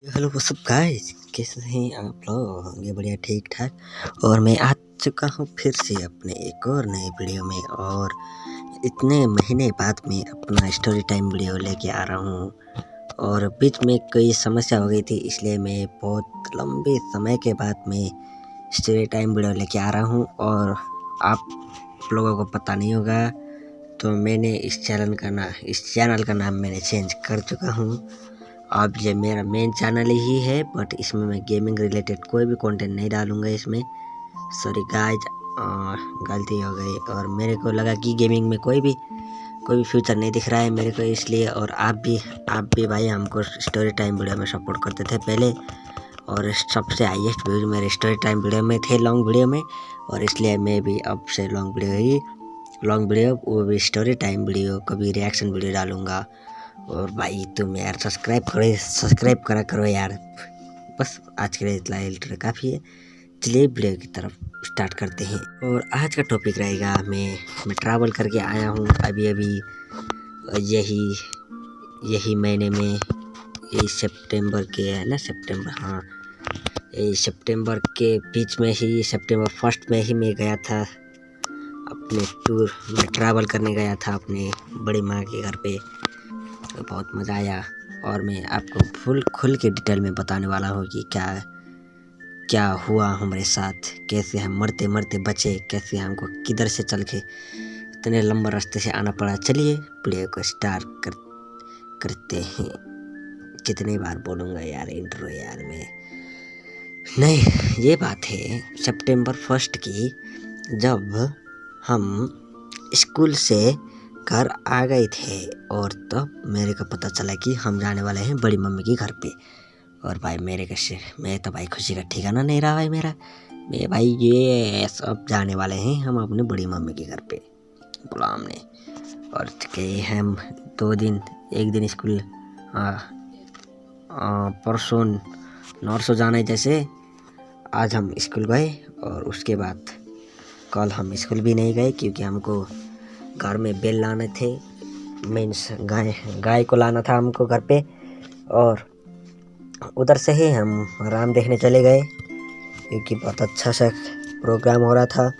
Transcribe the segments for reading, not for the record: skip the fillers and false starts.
Hello what's up guys, कैसे हैं आप लोग? होंगे बढ़िया ठीक ठाक। और मैं आ चुका हूँ फिर से अपने एक और नए वीडियो में, और इतने महीने बाद मैं अपना स्टोरी टाइम वीडियो लेके आ रहा हूँ। और बीच में कोई समस्या हो गई थी, इसलिए मैं बहुत लंबे समय के बाद मैं स्टोरी टाइम वीडियो लेके आ रहा हूँ। और आप लोगों को पता नहीं होगा, तो मैंने इस चैनल का नाम मैंने चेंज कर चुका हूँ। अब ये मेरा मेन चैनल ही है, बट इसमें मैं गेमिंग रिलेटेड कोई भी कंटेंट नहीं डालूंगा इसमें। सॉरी गाइज, गलती हो गई। और मेरे को लगा कि गेमिंग में कोई भी फ्यूचर नहीं दिख रहा है मेरे को, इसलिए। और आप भी भाई हमको स्टोरी टाइम वीडियो में सपोर्ट करते थे पहले, और सबसे हाईएस्ट व्यूज मेरे स्टोरी टाइम वीडियो में थे, लॉन्ग वीडियो में। और इसलिए मैं भी अब से लॉन्ग वीडियो वो भी स्टोरी टाइम वीडियो, कभी रिएक्शन वीडियो डालूंगा। और भाई तुम यार सब्सक्राइब करा करो यार। बस आज के लिए इतना ही काफ़ी है। चलिए वीडियो की तरफ स्टार्ट करते हैं। और आज का टॉपिक रहेगा, मैं ट्रैवल करके आया हूँ अभी यही महीने में, यही सितंबर के है ना, हाँ, यही सितंबर के बीच में ही, सितंबर फर्स्ट में ही मैं गया था अपने टूर में, ट्रैवल करने गया था अपने बड़ी माँ के घर पे। तो बहुत मज़ा आया, और मैं आपको फुल खुल के डिटेल में बताने वाला हूँ कि क्या हुआ हमारे साथ, कैसे हम मरते मरते बचे, कैसे हमको किधर से चल के इतने लंबे रास्ते से आना पड़ा। चलिए वीडियो को करते हैं। कितनी बार बोलूँगा यार इंट्रो यार में। नहीं, ये बात है सितंबर फर्स्ट की, जब हम स्कूल से घर आ गए थे, और तब मेरे को पता चला कि हम जाने वाले हैं बड़ी मम्मी के घर पे। और भाई मैं तो भाई खुशी का ठिकाना नहीं रहा भाई मैं भाई, ये सब जाने वाले हैं हम अपने बड़ी मम्मी के घर पे, बोला हमने। और गए हम 2 दिन, एक दिन स्कूल, परसों नॉर्सो जाना है, जैसे आज हम स्कूल गए। और उसके बाद कल हम स्कूल भी नहीं गए, क्योंकि हमको घर में बेल लाने थे, मीन्स गाय को लाना था हमको घर पे। और उधर से ही हम राम देखने चले गए, क्योंकि बहुत अच्छा सा प्रोग्राम हो रहा था।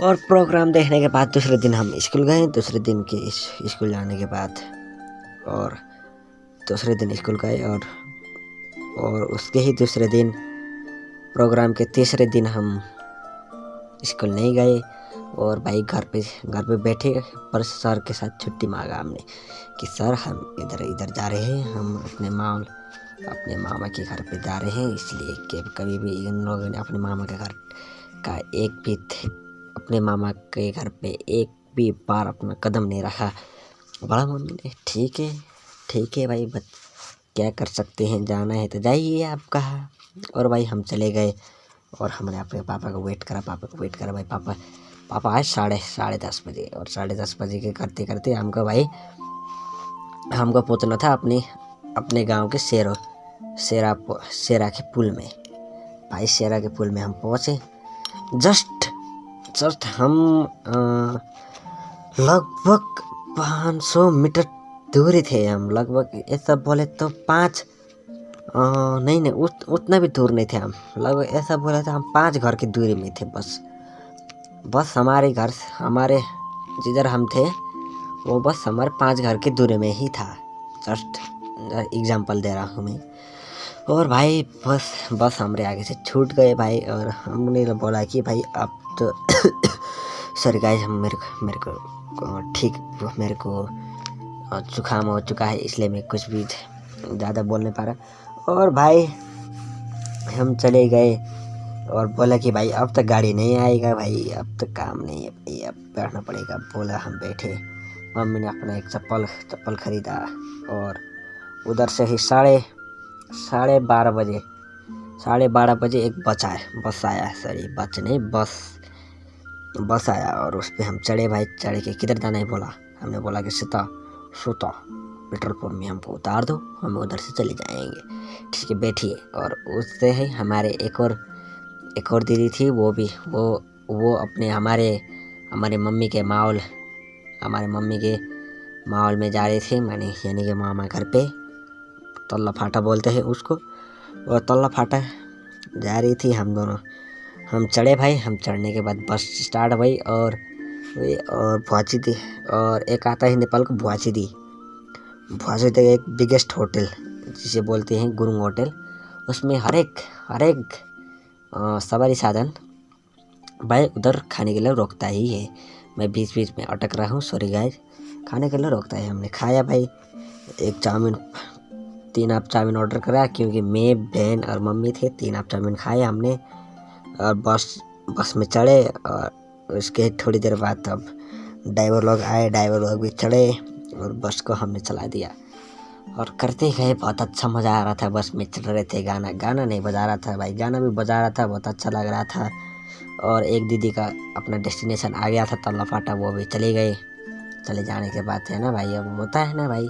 और प्रोग्राम देखने के बाद दूसरे दिन हम स्कूल गए। दूसरे दिन के स्कूल जाने के बाद, और दूसरे दिन स्कूल गए, और उसके ही दूसरे दिन, प्रोग्राम के तीसरे दिन हम स्कूल नहीं गए। और भाई घर पे बैठे, पर सर के साथ छुट्टी मांगा हमने कि सर हम इधर जा रहे हैं, हम अपने मामा के घर पे जा रहे हैं, इसलिए कि कभी भी इन लोगों ने अपने मामा के घर का अपने मामा के घर पे एक भी बार अपना कदम नहीं रखा। बड़ा मम्मी ने ठीक है भाई, क्या कर सकते हैं, जाना है तो जाइए आप कहा। और भाई हम चले गए, और हमने अपने पापा को वेट करा भाई। पापा आए 10:30 बजे, और 10:30 बजे के करते करते हमको पहुंचना था अपने गांव के शेरा के पुल में। भाई शेरा के पुल में हम पहुंचे, जस्ट हम लगभग 500 मीटर दूरी थे हम, लगभग ऐसा बोले तो नहीं उतना भी दूर नहीं थे हम, लगभग ऐसा बोले तो हम 5 घर की दूरी में थे। बस हमारे जिधर हम थे, वो बस हमारे 5 घर की दूरी में ही था। जस्ट एग्जाम्पल दे रहा हूँ मैं। और भाई बस हमारे आगे से छूट गए भाई। और हमने बोला कि भाई अब तो सॉरी गाइस, मेरे को जुकाम हो चुका है, इसलिए मैं कुछ भी ज़्यादा बोल नहीं पा रहा। और भाई हम चले गए, और बोला कि भाई अब तक गाड़ी नहीं आएगा भाई, अब तक काम नहीं है भाई, अब बैठना पड़ेगा। बोला, हम बैठे। मम्मी ने अपना एक चप्पल खरीदा, और उधर से ही साढ़े बारह बजे एक बस आया। और उस पर हम चढ़े भाई। चढ़ के किधर जाना है बोला, हमने बोला कि सीता पेट्रोल पंप में हमको उतार दो, हम उधर से चले जाएंगे। ठीक है बैठिए। और उससे ही हमारे एक और दीदी थी, वो अपने हमारे मम्मी के माहौल में जा रहे थे, यानी कि मामा घर पे तल्ला फाटा बोलते हैं उसको। और तल्ला फाटा जा रही थी, हम चढ़े भाई। हम चढ़ने के बाद बस स्टार्ट हुई और भुआची थी। और एक आता है नेपाल को भुआची दी एक बिगेस्ट होटल जिसे बोलते हैं गुरुङ होटल। उसमें हर एक सवारी साधन भाई उधर खाने के लिए रोकता ही है। मैं बीच बीच में अटक रहा हूँ, सॉरी गाइस। खाने के लिए रोकता है। हमने खाया भाई, एक चाउमीन 3 आप चाउमीन ऑर्डर करा क्योंकि मैं, बहन और मम्मी थे। 3 आप चाउमीन खाए हमने और बस में चढ़े। और उसके थोड़ी देर बाद तब ड्राइवर लोग आए, ड्राइवर लोग भी चढ़े और बस को हमने चला दिया और करते गए। बहुत अच्छा मज़ा आ रहा था। बस में चल रहे थे, गाना नहीं बजा रहा था भाई, गाना भी बजा रहा था, बहुत अच्छा लग रहा था। और एक दीदी का अपना डेस्टिनेशन आ गया था तल्ला फाटा, वो भी चले गए। चले जाने के बाद है ना भाई, अब होता है ना भाई,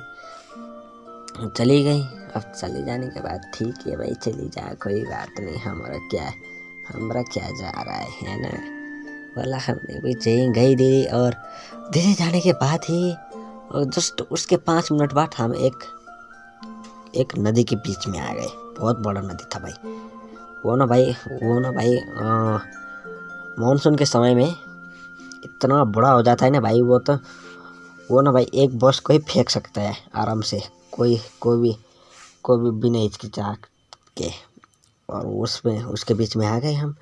चली गई। अब चले जाने के बाद ठीक है भाई, चली जा, कोई बात नहीं, हमारा क्या जा रहा है ना। बोला हमने भी गई दीदी। और दीदी जाने के बाद ही और जस्ट उसके 5 मिनट बाद हम एक नदी के बीच में आ गए। बहुत बड़ा नदी था भाई। वो ना भाई मानसून के समय में इतना बड़ा हो जाता है ना भाई। वो ना भाई एक बस को ही फेंक सकता है आराम से, कोई भी बिना हिचकिचाहट के। और उसके बीच में आ गए हम।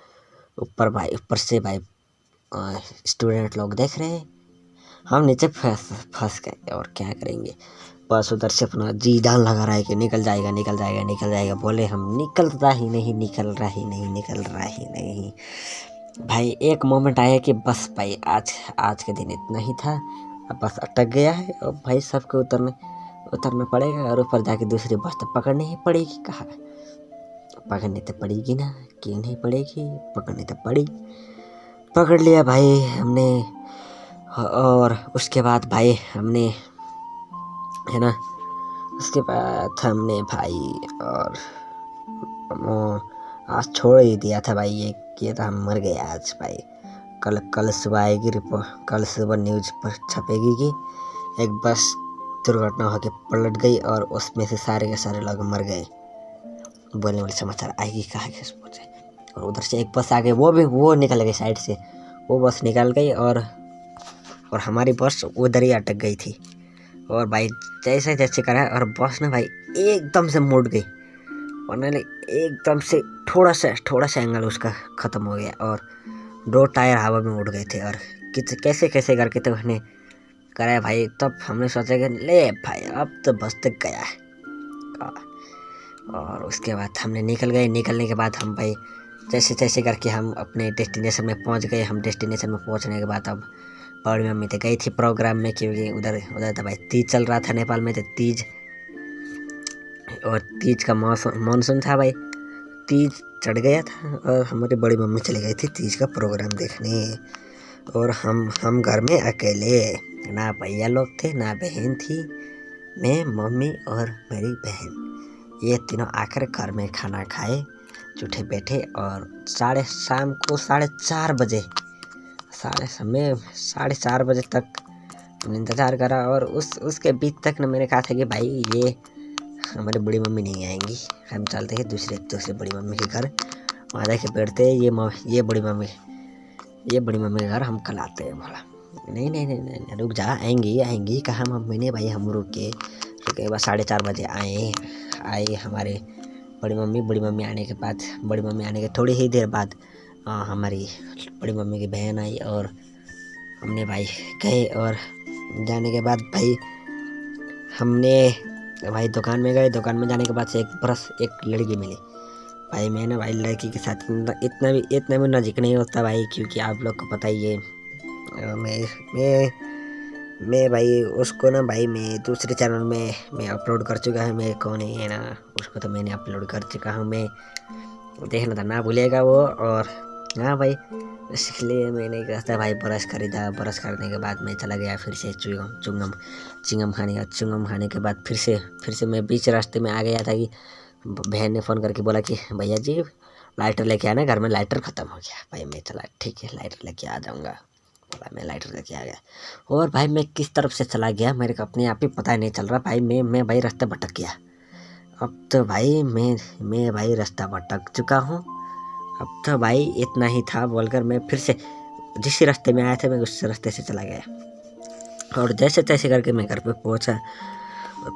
ऊपर से भाई स्टूडेंट लोग देख रहे हैं, हम नीचे फंस गए। और क्या करेंगे, बस उधर से अपना जी जान लगा रहा है कि निकल जाएगा। बोले हम, निकल रहा ही नहीं। भाई एक मोमेंट आया कि बस भाई आज के दिन इतना ही था, अब बस अटक गया है। और भाई सबको उतरना पड़ेगा और ऊपर जाके दूसरी बस तो पकड़नी ही पड़ेगी। कहाँ पकड़नी तो पड़ेगी ना, क्यों नहीं पड़ेगी, पकड़नी तो पड़ी। पकड़ लिया भाई हमने। और उसके बाद भाई हमने, है ना, उसके बाद हमने भाई और आज छोड़ ही दिया था भाई। ये किया था, हम मर गए आज भाई। कल सुबह आएगी रिपोर्ट, कल सुबह न्यूज़ पर छपेगी कि एक बस दुर्घटना होकर पलट गई और उसमें से सारे के सारे लोग मर गए। बोलने वाले समाचार आएगी कहाँ के सोचे। और उधर से एक बस आ गई, वो निकल गई साइड से, वो बस निकल गई और हमारी बस उधर ही अटक गई थी। और भाई जैसे करा और बस ना भाई एकदम से मुड़ गई। और एकदम से थोड़ा सा एंगल उसका ख़त्म हो गया और 2 टायर हवा में उड़ गए थे। और कैसे करके तो उसने कराया भाई। तब हमने सोचा कि ले भाई अब तो बस तक गया है। और उसके बाद हमने निकलने के बाद हम भाई जैसे करके हम अपने डेस्टिनेशन में पहुंच गए। हम डेस्टिनेशन में पहुंचने के बाद अब बड़ी मम्मी तो गई थी प्रोग्राम में, क्योंकि उधर तो भाई तीज चल रहा था नेपाल में। तो तीज का मानसून था भाई, तीज चढ़ गया था। और हमारी बड़ी मम्मी चली गई थी तीज का प्रोग्राम देखने। और हम घर में अकेले, ना भैया लोग थे ना बहन थी, मैं, मम्मी और मेरी बहन, ये तीनों आकर घर में खाना खाए, जूठे बैठे। और शाम को 4:30 बजे, 4:30 बजे तक इंतज़ार करा। और उसके बीच तक ना मैंने कहा था कि भाई ये हमारी बड़ी मम्मी नहीं आएंगी, हम चलते हैं दूसरे बड़ी मम्मी के घर, वहाँ जाके बैठते हैं। ये बड़ी मम्मी के घर हम कल आते हैं। बोला नहीं रुक जा, आएंगी कहा मम्मी ने भाई। हम रुके बस 4:30 बजे आए हमारे बड़ी मम्मी आने के थोड़ी ही देर बाद हमारी बड़ी मम्मी की बहन आई। और हमने भाई गए। और जाने के बाद भाई हमने भाई दुकान में गए। दुकान में जाने के बाद से एक लड़की मिली भाई। मैं ना भाई लड़की के साथ इतना भी नज़दीक नहीं होता भाई, क्योंकि आप लोग को पता ही है। मैं भाई उसको ना भाई मैं दूसरे चैनल में मैं अपलोड कर चुका है। मैं कौन है ना, उसको तो मैंने अपलोड कर चुका हूँ। मैं देखना था ना भूलेगा वो। और हाँ भाई, इसलिए मैंने कहा था भाई ब्रश खरीदा। ब्रश करने के बाद मैं चला गया फिर से चिंगम खाने के बाद फिर से मैं बीच रास्ते में आ गया था कि बहन ने फ़ोन करके बोला कि भैया जी लाइटर लेके आना, घर में लाइटर ख़त्म हो गया। भाई मैं चला, ठीक है लाइटर लेके आ जाऊँगा। बोला मैं लाइटर लेके आ गया। और भाई मैं किस तरफ से चला गया मेरे को अपने आप ही पता ही नहीं चल रहा भाई। मैं भाई रास्ते भटक गया। अब तो भाई मैं भाई रास्ता भटक चुका हूँ। अब तो भाई इतना ही था बोलकर मैं फिर से जिस रास्ते में आया था मैं उस रास्ते से चला गया। और जैसे तैसे करके मैं घर पे पहुँचा।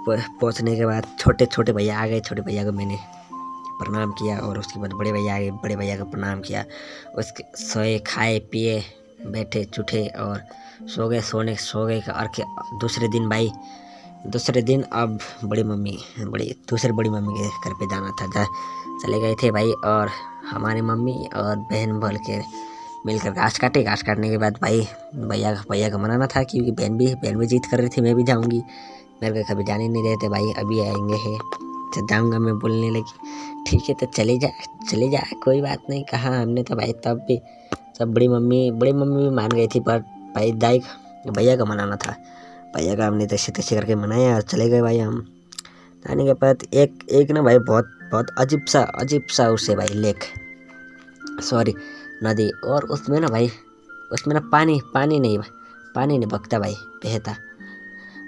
पहुँचने के बाद छोटे छोटे भैया आ गए। छोटे भैया को मैंने प्रणाम किया और उसके बाद बड़े भैया आ गए। बड़े भैया को प्रणाम किया। उसके सोए खाए पिए बैठे चुठे और सो गए। सो गए और दूसरे दिन अब दूसरी बड़ी मम्मी के घर पे जाना था। चले गए थे भाई और हमारी मम्मी और बहन बोल के मिलकर घास काटने के बाद भाई भैया का मनाना था क्योंकि बहन भी जिद कर रही थी मैं भी जाऊंगी। मेरे को कभी जाने नहीं देते भाई, अभी आएंगे है तो जाऊंगा। मैं बोलने लगी ठीक है तो चले जा कोई बात नहीं कहा हमने तो भाई। तब भी सब बड़ी मम्मी भी मान गई थी, पर भाई भैया का मनाना था। भैया का हमने तैसे करके मनाया और चले गए भाई। हम जाने के बाद एक ना भाई बहुत अजीब सा उससे भाई नदी। और उसमें ना पानी नहीं बगता भाई, बहता।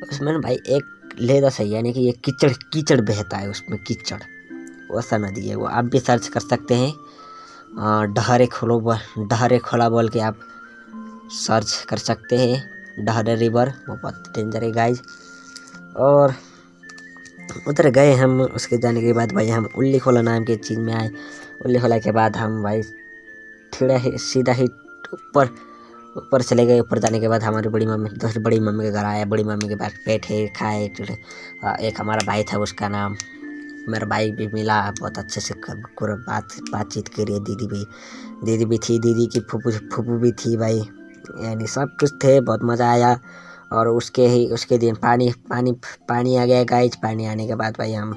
उसमें ना भाई एक लेदा सही यानी कि ये कीचड़ बहता है उसमें, कीचड़ वैसा नदी है वो। आप भी सर्च कर सकते हैं, डहरे खोला बोल के आप सर्च कर सकते हैं। डहरे रिवर वो बहुत डेंजर है गाइज। और उधर गए हम। उसके जाने के बाद भाई हम उल्ली खोला नाम के चीज़ में आए। उल्ली खोला के बाद हम भाई सीधा ही ऊपर चले गए। ऊपर जाने के बाद हमारी बड़ी मम्मी के घर आया। बड़ी मम्मी के पास बैठे खाए। एक हमारा भाई था, उसका नाम मेरा भाई भी मिला। बहुत अच्छे से बातचीत करी। दीदी भी थी, दीदी की फूफू भी थी भाई, यानी सब कुछ थे। बहुत मज़ा आया। और उसके दिन पानी आ गया गाइज। पानी आने के बाद भाई हम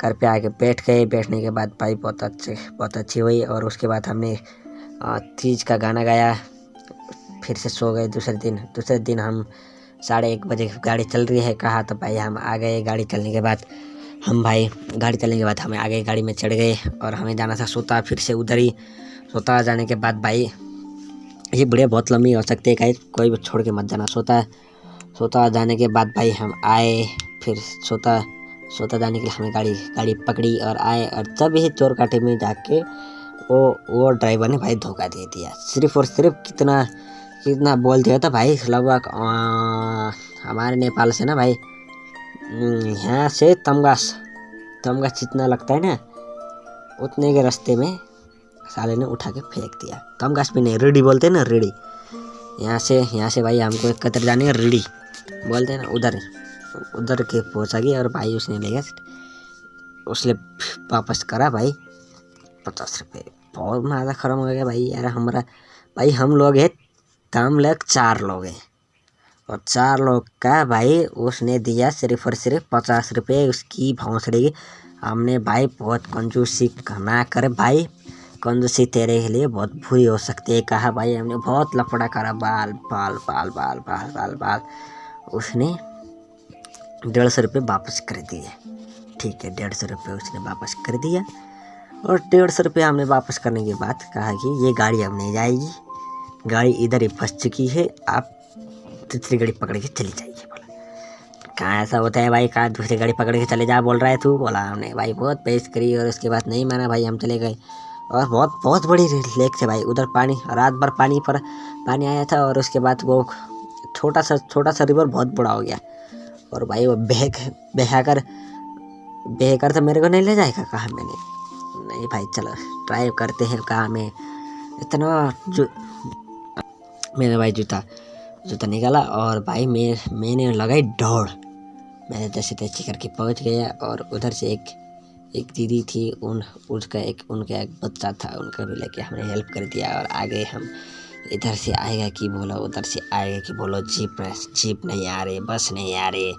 घर पे आके बैठ गए। बैठने के बाद भाई बहुत अच्छी हुई। और उसके बाद हमने तीज का गाना गाया। फिर से सो गए। दूसरे दिन हम 1:30 बजे गाड़ी चल रही है कहा तो भाई हम आ गए। गाड़ी चलने के बाद हम हमें आगे गाड़ी में चढ़ गए और हमें जाना था सोता। फिर से उधर ही सोता जाने के बाद भाई ये वीडियो बहुत लंबी हो सकती है गाइस, कोई भी छोड़ के मत जाना। सोता जाने के बाद भाई हम आए। फिर सोता जाने के लिए हमें गाड़ी पकड़ी और आए। और तब ही चोर काटे में जाके वो ड्राइवर ने भाई धोखा दे दिया। सिर्फ और सिर्फ कितना बोल दिया था भाई, लगभग हमारे नेपाल से ना भाई यहाँ से तमगास जितना लगता है ना उतने के रास्ते में साले ने उठा के फेंक दिया। तमगास भी नहीं, रेडी बोलते हैं ना, रेडी। यहाँ से भाई हमको कतर जाने का रेडी बोलते हैं ना, उधर के पहुँचा गया। और भाई उसने ले गया, उसने वापस करा भाई 50 रुपये। बहुत ज़्यादा खत्म हो गया भाई यार हमारा। भाई हम लोग हैं कम लग 4 लोग हैं और 4 लोग का भाई उसने दिया सिर्फ और सिर्फ 50 रुपये उसकी भौंसड़ी। हमने भाई बहुत कंजूसी ना कर भाई, कंजूसी तेरे के लिए बहुत बुरी हो सकती है कहा भाई। हमने बहुत लफड़ा करा, बाल बाल बाल बाल बाल बाल बाल। उसने 150 रुपये वापस कर दिए। ठीक है, 150 रुपये उसने वापस कर दिया। और 150 रुपये हमने वापस करने के बाद कहा कि ये गाड़ी अब नहीं जाएगी, गाड़ी इधर ही फंस चुकी है, आप दूसरी गाड़ी पकड़ के चली जाइए। बोला कहाँ ऐसा होता है भाई, कहाँ दूसरी गाड़ी पकड़ के चले जा बोल रहा है तू। बोला हमने भाई बहुत बहस करी और उसके बाद नहीं माना भाई, हम चले गए। और बहुत बड़ी लेक थे भाई उधर, पानी रात भर पानी आया था। और उसके बाद वो छोटा सा रिवर बहुत बड़ा हो गया। और भाई वो बहकर तो मेरे को नहीं ले जाएगा कहा मैंने। नहीं भाई चलो ट्राई करते हैं कहा। मैं इतना मैंने भाई जूता निकाला और भाई मैंने लगाई दौड़। मैंने जैसे तैसे करके पहुंच गया। और उधर से एक दीदी थी, उनका एक बच्चा था, उनका भी लेके हमने हेल्प कर दिया। और आगे हम इधर से आएगा कि बोलो, उधर से आएगा कि बोलो। जीप नहीं आ रही, बस नहीं आ रही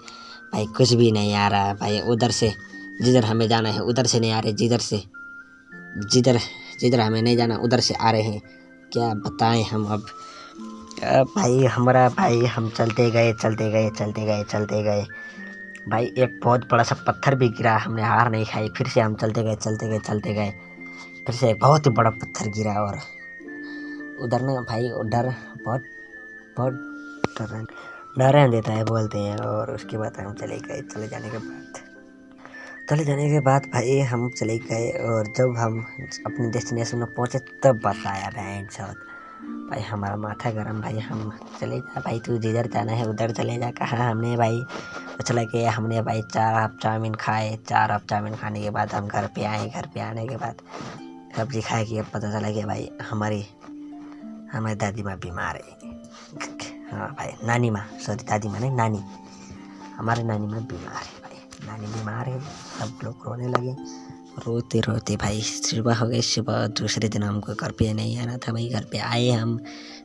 भाई, कुछ भी नहीं आ रहा भाई। उधर से जिधर हमें जाना है उधर से नहीं आ रहे, जिधर हमें नहीं जाना उधर से आ रहे हैं। क्या बताएं हम अब भाई हमारा भाई। हम चलते गए भाई। एक बहुत बड़ा सा पत्थर भी गिरा, हमने हार नहीं खाई। फिर से हम चलते गए। फिर से एक बहुत ही बड़ा पत्थर गिरा। और उधर ना भाई डर बहुत डर देता है बोलते हैं। और उसके बाद हम चले जाने के बाद चले जाने के बाद भाई हम चले गए और जब हम अपने डेस्टिनेशन में पहुँचे तब बस आया बैंड साथ। भाई हमारा माथा गरम, भाई हम चले जा भाई, तू जिधर जाना है उधर चले जा। कहा हमने भाई तो चला गया। हमने भाई 4 हाफ चाउमीन खाए। 4 हाफ चाउमीन खाने के बाद हम घर पे आए। घर पे आने के बाद सब्जी खाए कि पता चला कि भाई हमारी दादी माँ बीमार है। हाँ भाई, नानी माँ, सॉरी दादी माँ नहीं, नानी, हमारे नानी माँ बीमार है भाई। नानी बीमार है, सब लोग रोने लगे। रोते रोते भाई सुबह हो गई। सुबह दूसरे दिन हमको घर पे नहीं आना था भाई। घर पे आए, हम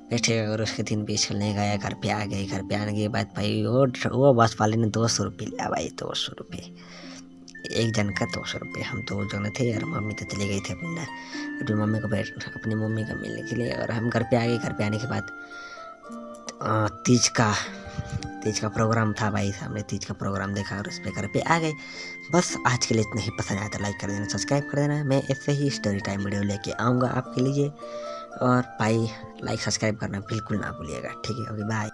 बैठे और उसके दिन भी चलने गया। घर पे आ गए। घर पे आने के बाद भाई वो बस वाले ने 200 रुपये लिया भाई। 200 रुपये एक जन का, 200 रुपये। हम 2 जने थे और मम्मी तो चली गई थी अपनी मम्मी को अपनी मम्मी को मिलने के लिए। और हम घर पे आ गए। घर पे आने के बाद तीज का प्रोग्राम था भाई। हमने तीज का प्रोग्राम देखा और उस पर घर पे आ गए। बस आज के लिए इतना ही। पसंद आया तो लाइक कर देना, सब्सक्राइब कर देना। मैं ऐसे ही स्टोरी टाइम वीडियो लेके आऊँगा आपके लिए। और भाई लाइक सब्सक्राइब करना बिल्कुल ना भूलिएगा, ठीक है? Okay bye.